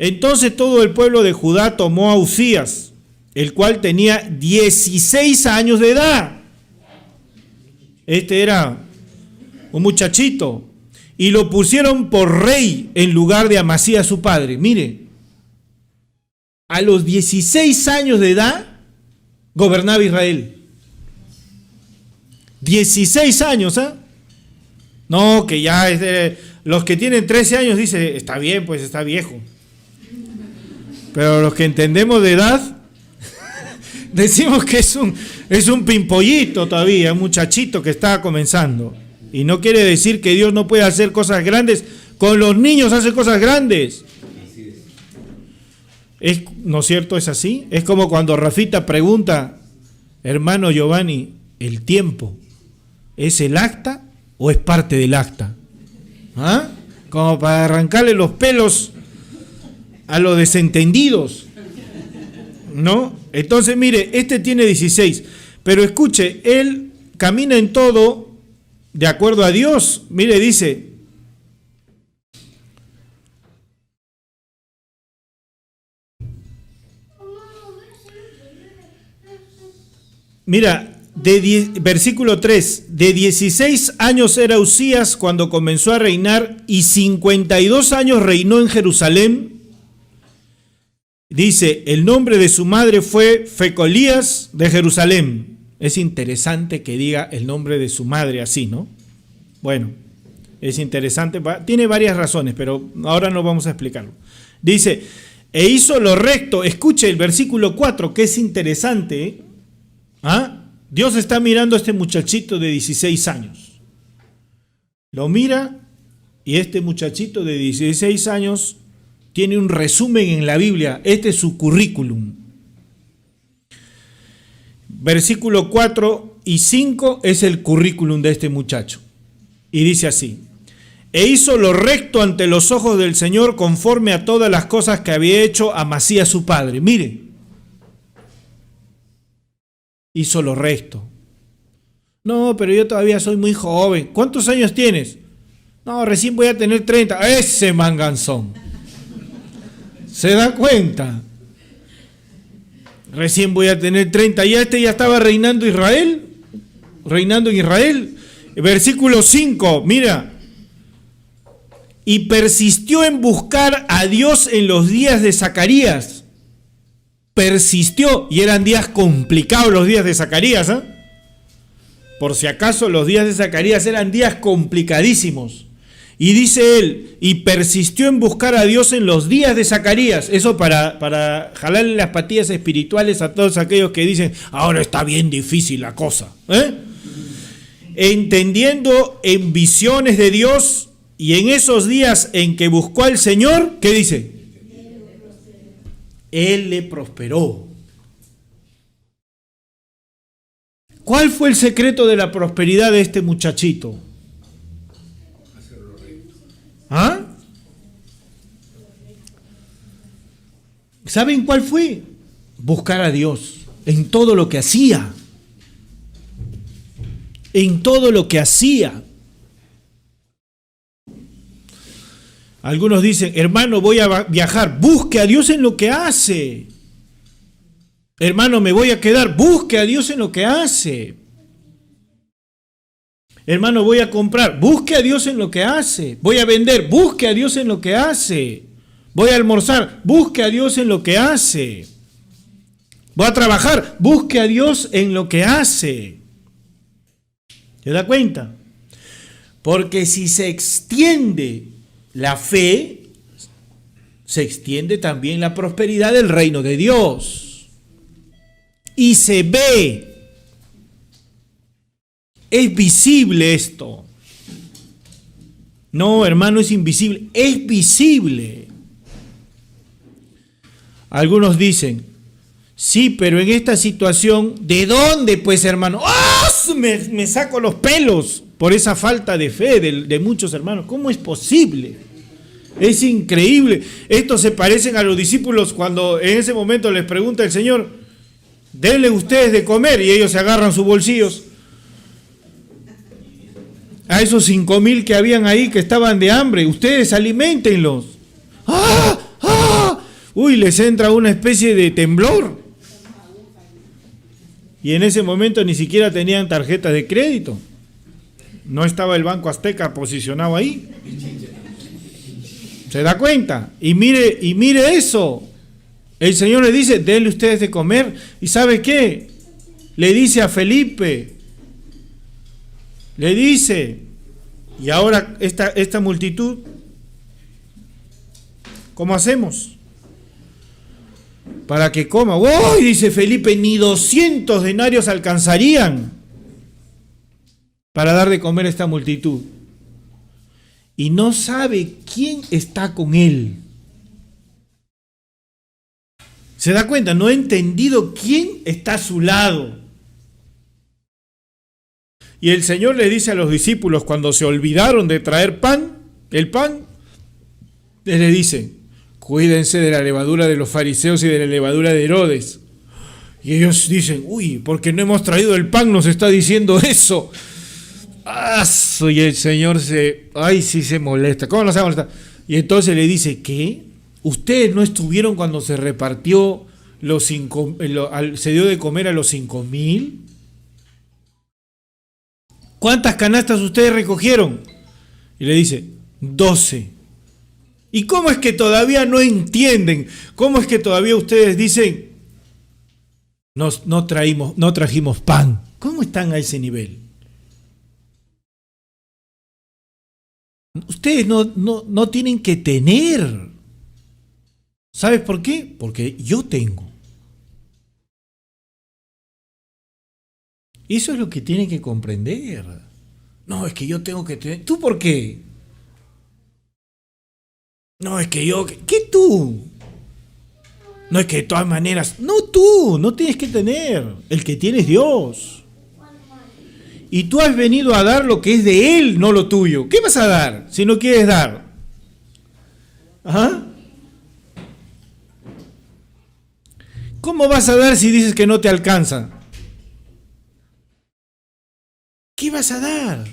Entonces todo el pueblo de Judá tomó a Uzías, el cual tenía 16 años de edad. Este era un muchachito. Y lo pusieron por rey en lugar de Amasías su padre. Mire, a los 16 años de edad gobernaba Israel. 16 años, ¿ah? No, que ya los que tienen 13 años dicen, está bien, pues está viejo. Pero los que entendemos de edad, decimos que es un pimpollito todavía, un muchachito que está comenzando. Y no quiere decir que Dios no puede hacer cosas grandes. Con los niños hace cosas grandes. ¿No es cierto? ¿Es así? Es como cuando Rafita pregunta, hermano Giovanni, ¿el tiempo es el acta o es parte del acta? ¿Ah? Como para arrancarle los pelos a los desentendidos, ¿no? Entonces, mire, este tiene 16, pero escuche, él camina en todo de acuerdo a Dios. Mire, dice, mira, versículo 3, de 16 años era Uzías cuando comenzó a reinar y 52 años reinó en Jerusalén. Dice, el nombre de su madre fue Fecolías de Jerusalén. Es interesante que diga el nombre de su madre así, ¿no? Bueno, es interesante, tiene varias razones, pero ahora no vamos a explicarlo. Dice, e hizo lo recto. Escuche el versículo 4, que es interesante, ¿eh? ¿Ah? Dios está mirando a este muchachito de 16 años. Lo mira y este muchachito de 16 años tiene un resumen en la Biblia. Este es su currículum. Versículo 4 y 5 es el currículum de este muchacho. Y dice así, e hizo lo recto ante los ojos del Señor conforme a todas las cosas que había hecho Amasías su padre. Mire, hizo lo recto. No, pero yo todavía soy muy joven. ¿Cuántos años tienes? No, recién voy a tener 30. Ese manganzón. ¿Se da cuenta? Recién voy a tener 30. Ya ya estaba reinando Israel. Reinando en Israel. Versículo 5, mira. Y persistió en buscar a Dios en los días de Zacarías. Persistió, y eran días complicados los días de Zacarías, ¿eh? Por si acaso los días de Zacarías eran días complicadísimos. Y dice él, y persistió en buscar a Dios en los días de Zacarías. Eso para jalarle las patillas espirituales a todos aquellos que dicen, ahora está bien difícil la cosa, ¿eh? Entendiendo en visiones de Dios, y en esos días en que buscó al Señor, ¿qué dice? Él le prosperó. ¿Cuál fue el secreto de la prosperidad de este muchachito? ¿Ah? ¿Saben cuál fue? Buscar a Dios en todo lo que hacía. En todo lo que hacía. Algunos dicen, hermano, voy a viajar. Busque a Dios en lo que hace. Hermano, me voy a quedar. Busque a Dios en lo que hace. Hermano, voy a comprar. Busque a Dios en lo que hace. Voy a vender. Busque a Dios en lo que hace. Voy a almorzar. Busque a Dios en lo que hace. Voy a trabajar. Busque a Dios en lo que hace. ¿Se da cuenta? Porque si se extiende la fe, se extiende también la prosperidad del reino de Dios. Y se ve. Es visible esto. No, hermano, es invisible. Es visible. Algunos dicen, sí, pero en esta situación, ¿de dónde, pues, hermano? ¡Oh! Me saco los pelos por esa falta de fe de muchos hermanos. ¿Cómo es posible? Es increíble. Estos se parecen a los discípulos cuando en ese momento les pregunta el Señor, denle ustedes de comer, y ellos se agarran sus bolsillos. A esos 5,000 que habían ahí que estaban de hambre, ustedes aliméntenlos. ¡Ah! ¡Ah! les entra una especie de temblor. Y en ese momento ni siquiera tenían tarjetas de crédito. No estaba el Banco Azteca posicionado ahí. ¿Se da cuenta? Y mire eso. El Señor le dice, denle ustedes de comer. ¿Y sabe qué? Le dice a Felipe, le dice, y ahora esta multitud, ¿cómo hacemos? Para que coma. ¡Uy! Dice Felipe, ni 200 denarios alcanzarían para dar de comer a esta multitud. Y no sabe quién está con él. ¿Se da cuenta? No ha entendido quién está a su lado. Y el Señor le dice a los discípulos, cuando se olvidaron de traer el pan, les dice, cuídense de la levadura de los fariseos y de la levadura de Herodes. Y ellos dicen, uy, porque no hemos traído el pan, nos está diciendo eso. Y el Señor sí se molesta. ¿Cómo no se molesta? Y entonces le dice, ¿qué? ¿Ustedes no estuvieron cuando se repartió se dio de comer a los 5,000? ¿Cuántas canastas ustedes recogieron? Y le dice, 12. ¿Y cómo es que todavía no entienden? ¿Cómo es que todavía ustedes dicen, no trajimos pan? ¿Cómo están a ese nivel? Ustedes no tienen que tener. ¿Sabes por qué? Porque yo tengo. Eso es lo que tienen que comprender. No, es que yo tengo que tener. ¿Tú por qué? No, es que yo. ¿Qué tú? No, es que de todas maneras. No, tú, no tienes que tener. El que tiene es Dios. Y tú has venido a dar lo que es de Él, no lo tuyo. ¿Qué vas a dar si no quieres dar? ¿Ajá? ¿Cómo vas a dar si dices que no te alcanza? ¿Qué vas a dar?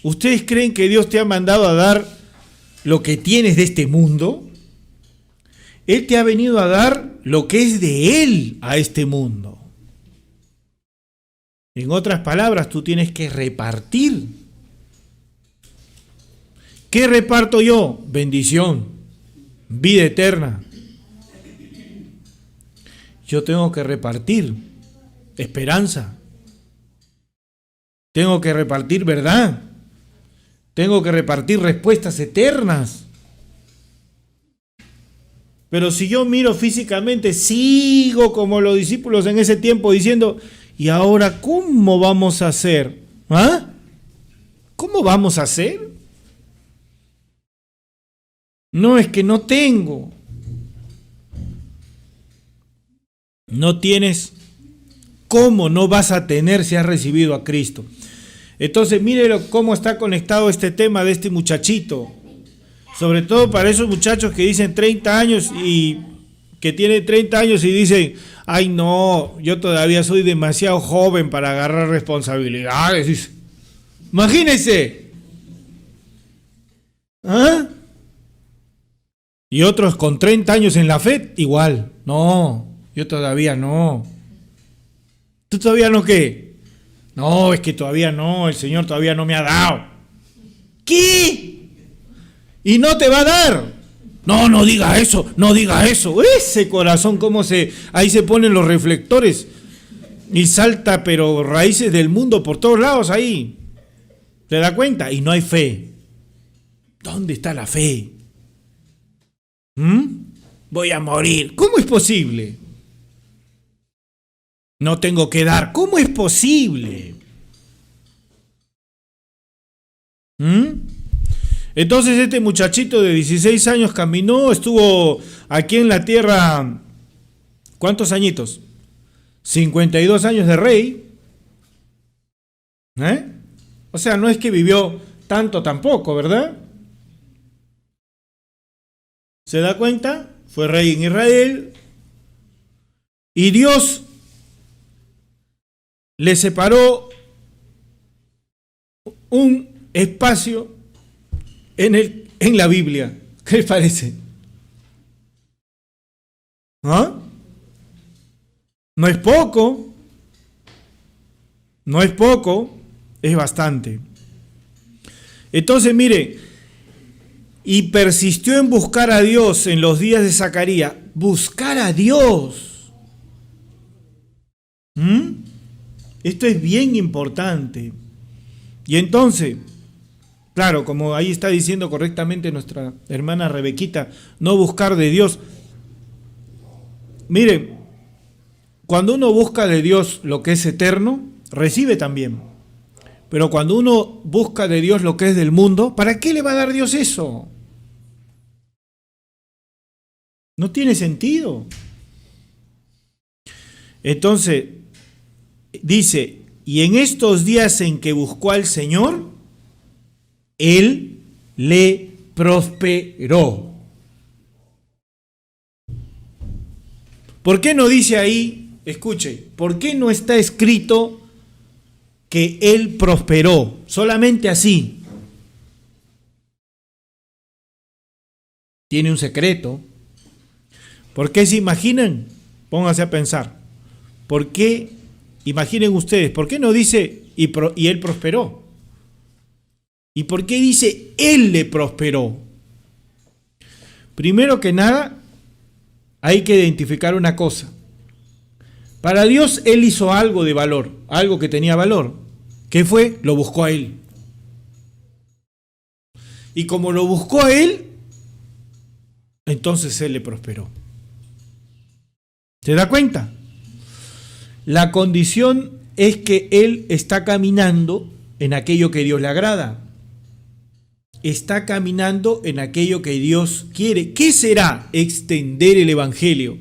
¿Ustedes creen que Dios te ha mandado a dar lo que tienes de este mundo? Él te ha venido a dar lo que es de Él a este mundo. En otras palabras, tú tienes que repartir. ¿Qué reparto yo? Bendición, vida eterna. Yo tengo que repartir esperanza. Tengo que repartir verdad. Tengo que repartir respuestas eternas. Pero si yo miro físicamente, sigo como los discípulos en ese tiempo diciendo, ¿y ahora cómo vamos a hacer? ¿Ah? ¿Cómo vamos a hacer? No, es que no tengo. No tienes. ¿Cómo no vas a tener si has recibido a Cristo? Entonces, mírelo cómo está conectado este tema de este muchachito. Sobre todo para esos muchachos que dicen 30 años y que tienen 30 años y dicen, ay no, yo todavía soy demasiado joven para agarrar responsabilidades. Imagínense. ¿Ah? Y otros con 30 años en la fe, igual. No, yo todavía no. ¿Tú todavía no qué? No, es que todavía no, el Señor todavía no me ha dado. ¿Qué? ¿Y no te va a dar? No, no diga eso, no diga eso. Ese corazón, ahí se ponen los reflectores y salta, pero raíces del mundo por todos lados ahí. ¿Te das cuenta? Y no hay fe. ¿Dónde está la fe? Voy a morir. ¿Cómo es posible? No tengo que dar. ¿Cómo es posible? Entonces este muchachito de 16 años caminó, estuvo aquí en la tierra, ¿cuántos añitos? 52 años de rey. O sea, no es que vivió tanto tampoco, ¿verdad? ¿Se da cuenta? Fue rey en Israel. Y Dios le separó un espacio en la Biblia. ¿Qué les parece? ¿Ah? No es poco, no es poco, es bastante. Entonces, mire, y persistió en buscar a Dios en los días de Zacarías. Buscar a Dios. Esto es bien importante. Y entonces, claro, como ahí está diciendo correctamente nuestra hermana Rebequita, no buscar de Dios. Mire, cuando uno busca de Dios lo que es eterno, recibe también. Pero cuando uno busca de Dios lo que es del mundo, ¿para qué le va a dar Dios eso? No tiene sentido. Entonces, dice, y en estos días en que buscó al Señor, Él le prosperó. ¿Por qué no dice ahí, escuche, por qué no está escrito que Él prosperó? Solamente así. Tiene un secreto. ¿Por qué se imaginan? Pónganse a pensar. ¿Por qué? Imaginen ustedes, ¿por qué no dice y Él prosperó? ¿Y por qué dice Él le prosperó? Primero que nada, hay que identificar una cosa. Para Dios, Él hizo algo de valor, algo que tenía valor. ¿Qué fue? Lo buscó a Él. Y como lo buscó a Él, entonces Él le prosperó. ¿Se da cuenta? La condición es que Él está caminando en aquello que Dios le agrada. Está caminando en aquello que Dios quiere. ¿Qué será? Extender el Evangelio.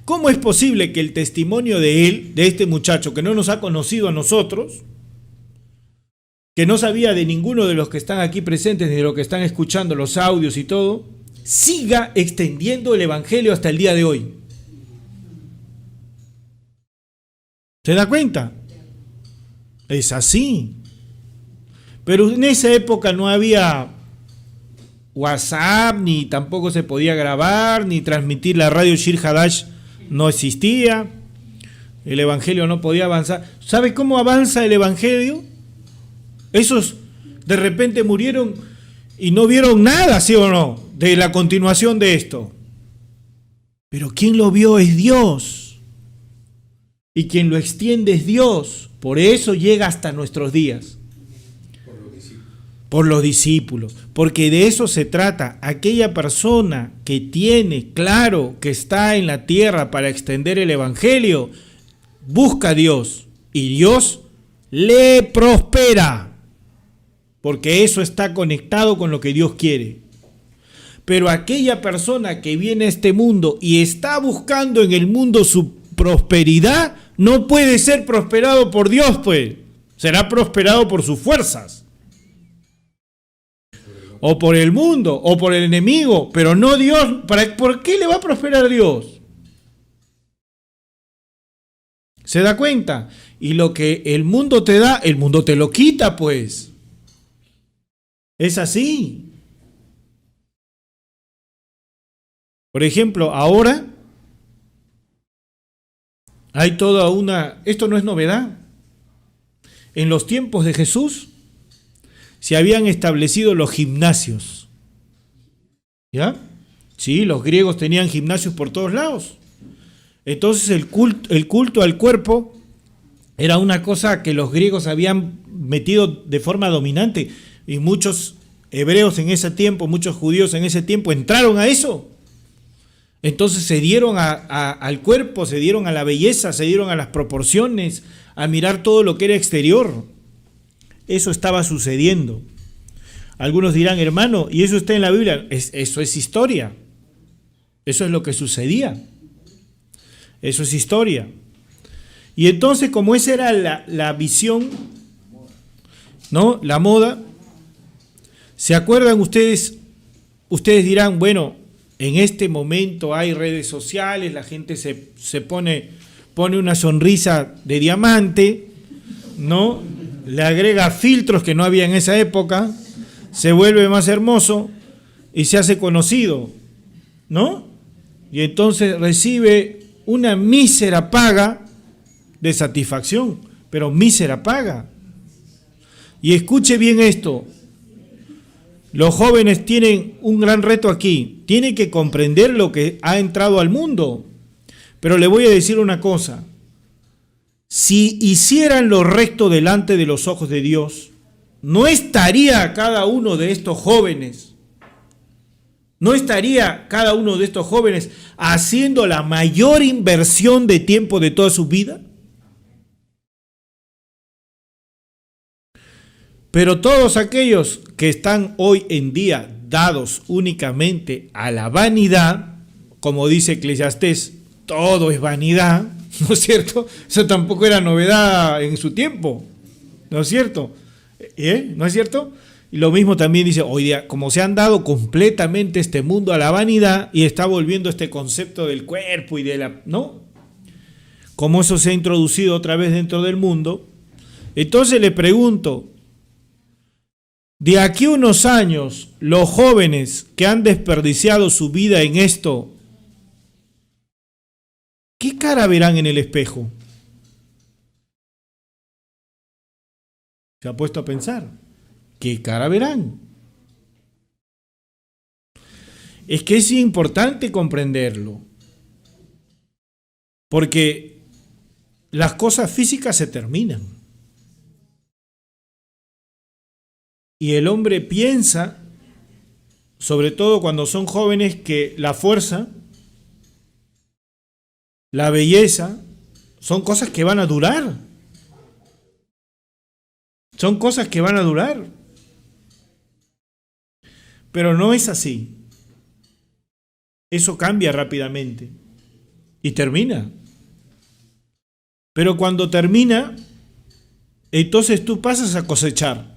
¿Cómo es posible que el testimonio de él, de este muchacho que no nos ha conocido a nosotros, que no sabía de ninguno de los que están aquí presentes, ni de los que están escuchando los audios y todo, siga extendiendo el Evangelio hasta el día de hoy? ¿Se da cuenta? Es así. Pero en esa época no había WhatsApp, ni tampoco se podía grabar, ni transmitir la radio Shir Hadash no existía. El Evangelio no podía avanzar. ¿Sabe cómo avanza el Evangelio? Esos de repente murieron y no vieron nada, ¿sí o no?, de la continuación de esto. Pero quien lo vio es Dios. Y quien lo extiende es Dios. Por eso llega hasta nuestros días. Por los discípulos. Porque de eso se trata. Aquella persona que tiene claro que está en la tierra para extender el Evangelio, busca a Dios. Y Dios le prospera. Porque eso está conectado con lo que Dios quiere. Pero aquella persona que viene a este mundo y está buscando en el mundo su prosperidad, no puede ser prosperado por Dios, pues. Será prosperado por sus fuerzas. O por el mundo, o por el enemigo, pero no Dios. ¿Por qué le va a prosperar Dios? ¿Se da cuenta? Y lo que el mundo te da, el mundo te lo quita, pues. Es así. Por ejemplo, ahora hay toda una... Esto no es novedad. En los tiempos de Jesús se habían establecido los gimnasios. ¿Ya? Sí, los griegos tenían gimnasios por todos lados. Entonces el culto al cuerpo era una cosa que los griegos habían metido de forma dominante. Y muchos hebreos en ese tiempo, muchos judíos en ese tiempo entraron a eso. Entonces se dieron al cuerpo, se dieron a la belleza, se dieron a las proporciones, a mirar todo lo que era exterior. Eso estaba sucediendo. Algunos dirán, hermano, ¿y eso está en la Biblia? Eso es historia. Eso es lo que sucedía. Eso es historia. Y entonces, como esa era la visión, ¿no?, la moda, ¿se acuerdan ustedes? Ustedes dirán, bueno, en este momento hay redes sociales, la gente se pone una sonrisa de diamante, ¿no? Le agrega filtros que no había en esa época, se vuelve más hermoso y se hace conocido, ¿no? y entonces recibe una mísera paga de satisfacción, pero mísera paga. Y escuche bien esto, los jóvenes tienen un gran reto aquí, tienen que comprender lo que ha entrado al mundo, pero le voy a decir una cosa, si hicieran lo recto delante de los ojos de Dios, no estaría cada uno de estos jóvenes, haciendo la mayor inversión de tiempo de toda su vida. Pero todos aquellos que están hoy en día dados únicamente a la vanidad, como dice Eclesiastés, todo es vanidad, ¿no es cierto? Eso tampoco era novedad en su tiempo, ¿no es cierto? ¿No es cierto? Y lo mismo también dice, hoy día, como se han dado completamente este mundo a la vanidad y está volviendo este concepto del cuerpo y de la, ¿no? Como eso se ha introducido otra vez dentro del mundo, entonces le pregunto, de aquí a unos años, los jóvenes que han desperdiciado su vida en esto, ¿qué cara verán en el espejo? ¿Se ha puesto a pensar? ¿Qué cara verán? Es que es importante comprenderlo, porque las cosas físicas se terminan. Y el hombre piensa, sobre todo cuando son jóvenes, que la fuerza, la belleza, son cosas que van a durar. Son cosas que van a durar. Pero no es así. Eso cambia rápidamente y termina. Pero cuando termina, entonces tú pasas a cosechar.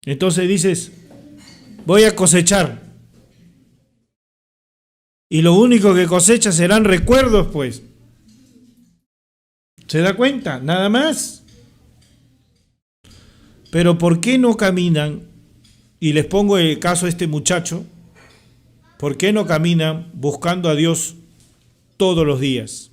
Entonces dices, voy a cosechar. Y lo único que cosecha serán recuerdos, pues. ¿Se da cuenta? Nada más. Pero ¿por qué no caminan? Y les pongo el caso de este muchacho. ¿Por qué no caminan buscando a Dios todos los días?